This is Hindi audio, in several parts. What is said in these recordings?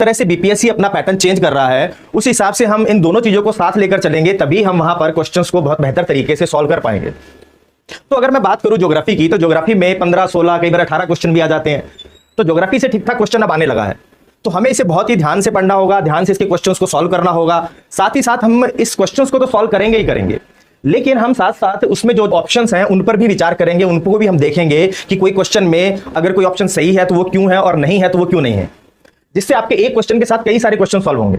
तरह से बीपीएससी अपना पैटर्न चेंज कर रहा है, उस हिसाब से हम इन दोनों चीजों को साथ लेकर चलेंगे, तभी हम वहां पर क्वेश्चंस को बहुत बेहतर तरीके से सॉल्व कर पाएंगे। तो अगर मैं बात करूं ज्योग्राफी की, तो ज्योग्राफी में 15, 16, कई बार 18 क्वेश्चन भी आ जाते हैं। तो ज्योग्राफी से ठीक ठाक क्वेश्चन अब आने लगा है, तो हमें इसे बहुत ही ध्यान से पढ़ना होगा, ध्यान से इसके क्वेश्चंस को सॉल्व करना होगा। साथ ही साथ हम इस क्वेश्चंस को तो सॉल्व करेंगे ही करेंगे, लेकिन हम साथ साथ उसमें जो ऑप्शंस हैं उन पर भी विचार करेंगे, उनको भी हम देखेंगे कि कोई क्वेश्चन में अगर कोई ऑप्शन सही है तो वो क्यों है, और नहीं है तो वो क्यों नहीं है, जिससे आपके एक क्वेश्चन के साथ कई सारे क्वेश्चन सॉल्व होंगे।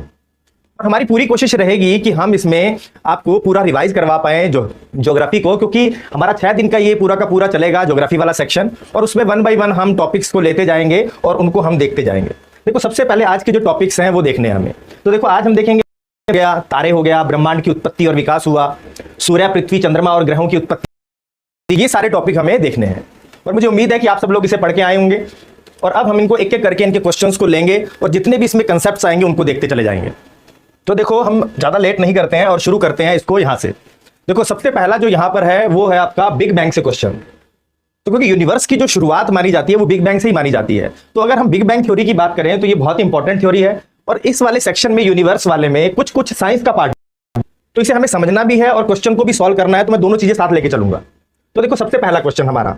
और हमारी पूरी कोशिश रहेगी कि हम इसमें आपको पूरा रिवाइज करवा पाए ज्योग्राफी को, क्योंकि हमारा 6 दिन का ये पूरा का पूरा चलेगा ज्योग्राफी वाला सेक्शन, और उसमें 1 बाय 1 हम टॉपिक्स को लेते जाएंगे और उनको हम देखते जाएंगे। देखो, सबसे पहले आज के जो टॉपिक्स हैं वो देखने हैं हमें। तो देखो, आज हम देखेंगे गया तारे हो गया, ब्रह्मांड की उत्पत्ति और विकास हुआ, सूर्य, पृथ्वी, चंद्रमा और ग्रहों की उत्पत्ति, ये सारे टॉपिक हमें देखने हैं। और मुझे उम्मीद है कि आप सब लोग इसे पढ़ के आए होंगे, और अब हम इनको एक एक करके इनके क्वेश्चंस को लेंगे और जितने भी इसमें कंसेप्ट्स आएंगे उनको देखते चले जाएंगे। तो देखो, हम ज्यादा लेट नहीं करते हैं और शुरू करते हैं इसको यहां से। देखो, सबसे पहला जो यहां पर है वो है आपका बिग बैंग से क्वेश्चन। तो क्योंकि यूनिवर्स की जो शुरुआत मानी जाती है वो बिग बैंग से ही मानी जाती है, तो अगर हम बिग बैंग थ्योरी की बात करें तो ये बहुत इंपॉर्टेंट थ्योरी है, और इस वाले सेक्शन में यूनिवर्स वाले में कुछ कुछ साइंस का पार्ट, तो इसे हमें समझना भी है और क्वेश्चन को भी सॉल्व करना है, तो मैं दोनों चीजें साथ लेके चलूंगा। तो देखो, सबसे पहला क्वेश्चन हमारा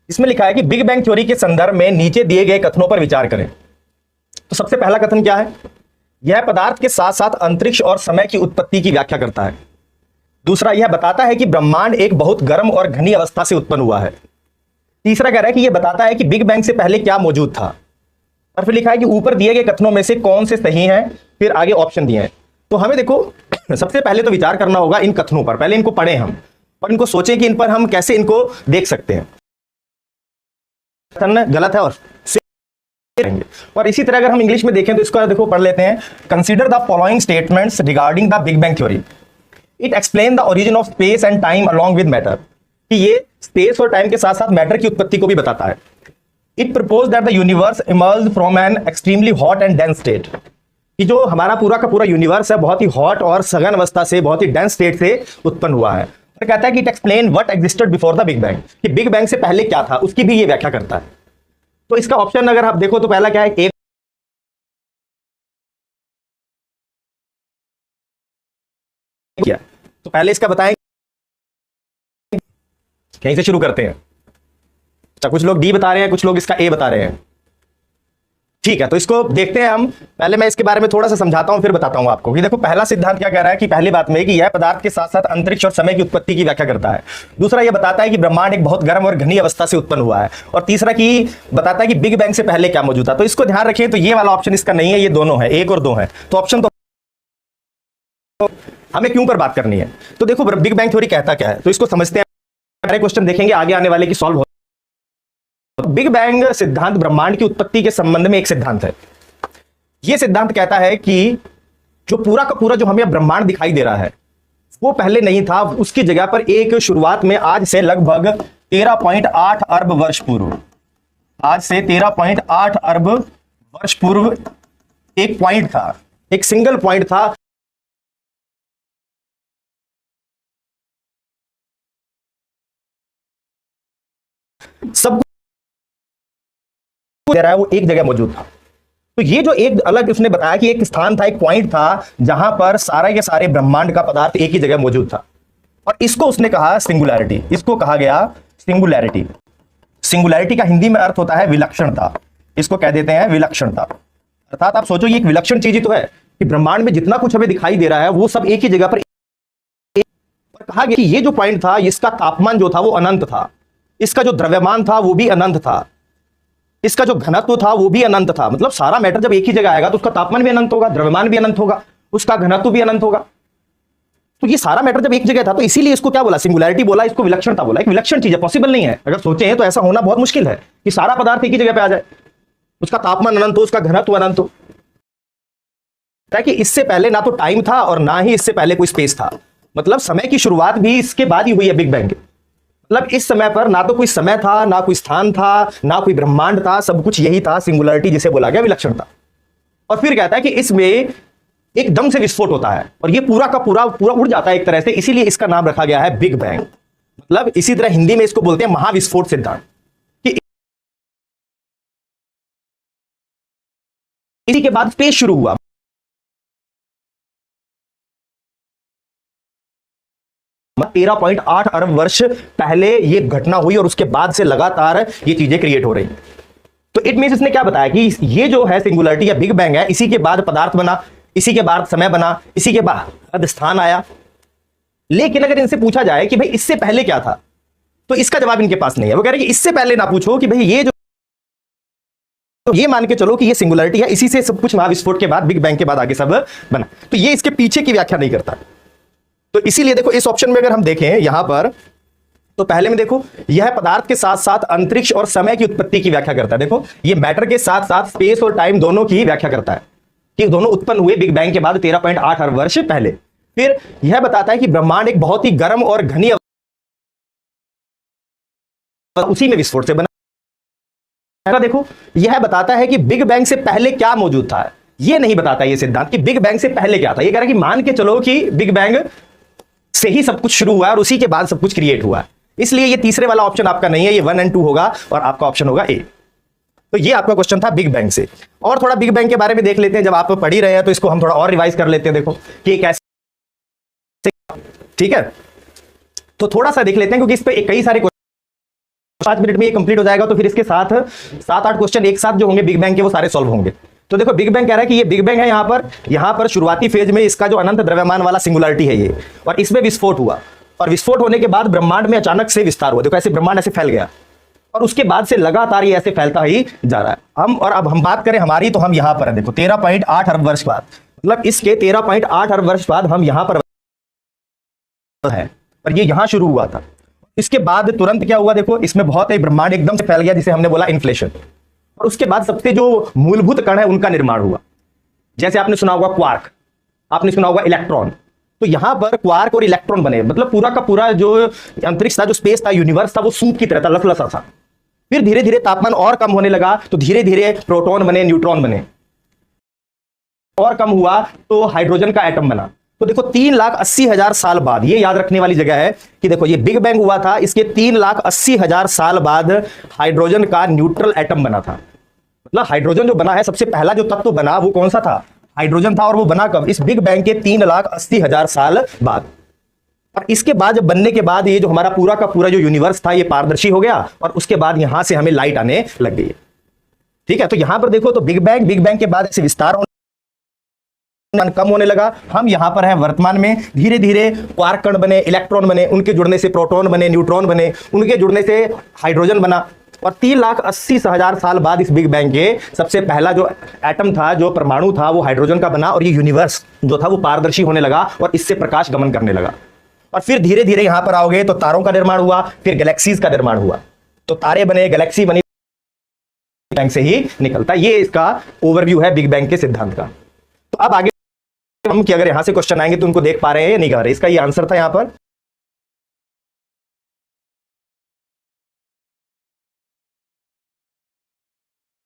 इसमें लिखा है कि बिग बैंग थ्योरी के संदर्भ में नीचे दिए गए कथनों पर विचार करें। तो सबसे पहला कथन क्या है? यह पदार्थ के साथ साथ अंतरिक्ष और समय की उत्पत्ति की व्याख्या करता है। दूसरा, यह बताता है कि ब्रह्मांड एक बहुत गर्म और घनी अवस्था से उत्पन्न हुआ है। तीसरा कह रहा है कि यह बताता है कि बिग बैंग से पहले क्या मौजूद था। और फिर लिखा है कि ऊपर दिए गए कथनों में से कौन से सही हैं, फिर आगे ऑप्शन दिए हैं। तो हमें देखो, सबसे पहले तो विचार करना होगा इन कथनों पर, पहले इनको पढ़ें हम और इनको सोचें कि इन पर हम कैसे इनको देख सकते हैं। कथन गलत है और इसी तरह अगर हम इंग्लिश में देखें तो इसको देखो पढ़ लेते हैं। Consider the following statements regarding the big bang theory. It explain the origin of space and time along with matter, कि ये स्पेस और टाइम के साथ साथ मैटर की उत्पत्ति को भी बताता है। It propose that the universe emerged from an extremely hot and dense state, कि जो हमारा पूरा का पूरा यूनिवर्स है बहुत ही हॉट और सघन अवस्था से, बहुत ही डेंस स्टेट से उत्पन्न हुआ है। और कहता है कि it explain what existed before the big bang, कि बिग बैंग से पहले क्या था उसकी भी ये व्याख्या करता है। तो इसका ऑप्शन अगर आप देखो तो पहला क्या है, एक क्या, तो पहले इसका बताएं, कहीं से शुरू करते हैं। अच्छा, कुछ लोग डी बता रहे हैं, कुछ लोग इसका ए बता रहे हैं। ठीक है, तो इसको देखते हैं हम। पहले मैं इसके बारे में थोड़ा सा समझाता हूं, फिर बताता हूं आपको कि देखो, पहला सिद्धांत क्या कह रहा है कि पहली बात में कि यह पदार्थ के साथ साथ अंतरिक्ष और समय की उत्पत्ति की व्याख्या करता है। दूसरा, यह बताता है कि ब्रह्मांड एक बहुत गर्म और घनी अवस्था से उत्पन्न हुआ है। और तीसरा कि बताता है कि बिग बैंग से पहले क्या मौजूद था। तो इसको ध्यान रखें, तो ये वाला ऑप्शन इसका नहीं है, ये दोनों है, 1 और 2 है। तो ऑप्शन तो हमें क्यों पर बात करनी है। तो देखो, बिग बैंग थ्योरी कहता क्या है, तो इसको समझते हैं। सारे क्वेश्चन देखेंगे आगे आने वाले की सॉल्व हो। बिग बैंग सिद्धांत ब्रह्मांड की उत्पत्ति के संबंध में एक सिद्धांत है। यह सिद्धांत कहता है कि जो पूरा का पूरा जो हमें ब्रह्मांड दिखाई दे रहा है वो पहले नहीं था, उसकी जगह पर एक शुरुआत में आज से लगभग 13.8 अरब वर्ष पूर्व, आज से 13.8 अरब वर्ष पूर्व एक पॉइंट था, एक सिंगल पॉइंट था। सब दे रहा है वो एक जगह मौजूद था। तो ये जो एक अलग उसने बताया कि एक स्थान था, एक पॉइंट था जहां पर सारे के सारे ब्रह्मांड का पदार्थ एक ही जगह मौजूद था, और इसको उसने कहा सिंगुलैरिटी। इसको कहा गया सिंगुलैरिटी। सिंगुलैरिटी का हिंदी में अर्थ होता है विलक्षणता, इसको कह देते हैं विलक्षणता। अर्थात आप सोचो, ये एक विलक्षण चीज ही तो है कि ब्रह्मांड में जितना कुछ हमें दिखाई दे रहा है वो सब एक ही जगह पर। कहा गया कि ये जो पॉइंट था, इसका तापमान जो था वो अनंत था, इसका जो द्रव्यमान था वो भी अनंत था, इसका जो घनत्व था वो भी अनंत था। मतलब सारा मैटर जब एक ही जगह आएगा तो उसका तापमान भी अनंत होगा, द्रव्यमान भी अनंत होगा, उसका घनत्व भी अनंत होगा। तो ये सारा मैटर जब एक जगह था तो इसीलिए इसको क्या बोला, सिंगुलैरिटी बोला, इसको विलक्षणता बोला। एक विलक्षण चीज है, पॉसिबल नहीं है। अगर सोचें तो ऐसा होना बहुत मुश्किल है कि सारा पदार्थ एक ही जगह पे आ जाए, उसका तापमान अनंत हो, उसका घनत्व अनंत हो। कि इससे पहले ना तो टाइम था और ना ही इससे पहले कोई स्पेस था। मतलब समय की शुरुआत भी इसके बाद ही हुई है, बिग बैंग। मतलब इस समय पर ना तो कोई समय था, ना कोई स्थान था, ना कोई ब्रह्मांड था, सब कुछ यही था, सिंगुलैरिटी जिसे बोला गया विलक्षणता। और फिर कहता है कि इसमें एकदम से विस्फोट होता है और ये पूरा का पूरा उड़ जाता है एक तरह से, इसीलिए इसका नाम रखा गया है बिग बैंग। मतलब इसी तरह हिंदी में इसको बोलते हैं महाविस्फोट सिद्धांत, कि इसी के बाद स्पेस शुरू हुआ। तेरह 13.8 अरब वर्ष पहले ये घटना हुई और उसके बाद से लगातार ये चीजें क्रिएट हो रही। तो इट मींस इसने क्या बताया कि ये जो है सिंगुलरिटी या बिग बैंग है, इसी के बाद पदार्थ बना, इसी के बाद समय बना, इसी के बाद स्थान आया। लेकिन अगर इनसे पूछा जाए कि भाई इससे पहले क्या था, तो इसका जवाब इनके पास नहीं है। वो कह रहे हैं कि इससे पहले ना पूछो कि भाई ये जो, तो ये मान के चलो कि ये सिंगुलरिटी है, इसी से सब कुछ महाविस्फोट के बाद, बिग बैंग के बाद आगे सब बना। तो ये इसके पीछे की व्याख्या नहीं करता। तो इसीलिए देखो इस ऑप्शन में अगर हम देखें यहां पर, तो पहले में देखो यह पदार्थ के साथ साथ अंतरिक्ष और समय की उत्पत्ति की व्याख्या करता है। देखो ये मैटर के साथ साथ स्पेस और टाइम दोनों की व्याख्या करता है कि दोनों उत्पन्न हुए बिग बैंग के बाद 13.8 अरब वर्ष पहले। फिर यह बताता है कि ब्रह्मांड एक बहुत ही गर्म और घनी उसी में विस्फोट से बना। देखो यह बताता है कि बिग बैंग से पहले क्या मौजूद था। यह नहीं बताता ये सिद्धांत कि बिग बैंग से पहले क्या था। यह कह रहा है कि मान के चलो कि बिग बैंग से ही सब कुछ शुरू हुआ है और उसी के बाद सब कुछ क्रिएट हुआ है। इसलिए ये तीसरे वाला ऑप्शन आपका नहीं है, ये 1 और 2 होगा और आपका ऑप्शन होगा ए। तो ये आपका क्वेश्चन था बिग बैंग से। और थोड़ा बिग बैंग के बारे में देख लेते हैं, जब आप पढ़ ही रहे हैं तो इसको हम थोड़ा और रिवाइज कर लेते हैं। देखो कि कैसे, ठीक है, तो थोड़ा सा देख लेते हैं क्योंकि इस पे कई सारे 5 मिनट में ये कंप्लीट हो जाएगा। तो फिर इसके साथ 7-8 क्वेश्चन एक साथ जो होंगे बिग बैंग के, वो सारे सॉल्व होंगे। तो देखो बिग बैंग कह रहा है कि ये बिग बैंग है, यहां पर शुरुआती फेज में इसका जो अनंत द्रव्यमान वाला सिंगुलरिटी है ये, और इसमें विस्फोट हुआ, और विस्फोट होने के बाद ब्रह्मांड में अचानक से विस्तार हुआ। देखो ऐसे ब्रह्मांड ऐसे फैल गया और उसके बाद से लगातार ये ऐसे फैलता ही जा रहा है। अब हम बात करें हमारी, तो हम यहां पर है। देखो 13.8 अरब वर्ष बाद, मतलब इसके 13.8 अरब वर्ष बाद हम यहां पर है, और ये यहां शुरू हुआ था। इसके बाद तुरंत क्या हुआ, देखो इसमें बहुत ही ब्रह्मांड एकदम से फैल गया, जिसे हमने बोला इन्फ्लेशन। और उसके बाद सबसे जो मूलभूत कण है उनका निर्माण हुआ। जैसे आपने सुना होगा क्वार्क, आपने सुना होगा इलेक्ट्रॉन। तो यहां पर क्वार्क और इलेक्ट्रॉन बने, मतलब पूरा का पूरा जो अंतरिक्ष था, जो स्पेस था, यूनिवर्स था, वो सूप की तरह था, लसलसा था। फिर धीरे धीरे तापमान और कम होने लगा, तो धीरे धीरे प्रोटॉन बने, न्यूट्रॉन बने, और कम हुआ तो हाइड्रोजन का एटम बना। तो देखो 3,80,000 साल बाद, ये याद रखने वाली जगह है कि देखो ये बिग बैंग हुआ था, इसके 3,80,000 साल बाद हाइड्रोजन का न्यूट्रल एटम बना था। मतलब हाइड्रोजन जो बना है, सबसे पहला जो तत्व बना वो कौन सा था, हाइड्रोजन था। और वो बना कब, इस बिग बैंग के 3,80,000 साल बाद। और इसके बाद जब बनने के बाद ये जो हमारा पूरा का पूरा जो यूनिवर्स था ये पारदर्शी हो गया, और उसके बाद यहां से हमें लाइट आने लग गई। ठीक है, तो यहां पर देखो, तो बिग बैंग के बाद ऐसे विस्तार कम होने लगा। हम यहां पर हैं वर्तमान में, धीरे धीरे क्वार्क कण बने, इलेक्ट्रॉन बने, उनके जुड़ने से प्रोटॉन बने, न्यूट्रॉन बने, उनके जुड़ने से हाइड्रोजन बना। और 3,80,000 साल बाद इस बिग बैंग के सबसे पहला जो एटम था, जो परमाणु था, वो हाइड्रोजन का बना, और ये यूनिवर्स जो था वो पारदर्शी होने लगा और इससे प्रकाश गमन करने लगा। और फिर धीरे धीरे यहां पर आओगे तो तारों का निर्माण हुआ, फिर गैलेक्सीज का निर्माण हुआ। तो तारे बने, गैलेक्सी बनी, बैंग से ही निकलता। ये इसका ओवरव्यू है बिग बैंग के सिद्धांत का। तो अब आगे हम कि अगर यहां से क्वेश्चन आएंगे तो उनको देख पा रहे हैं या नहीं कर रहे, इसका ये आंसर था यहां पर।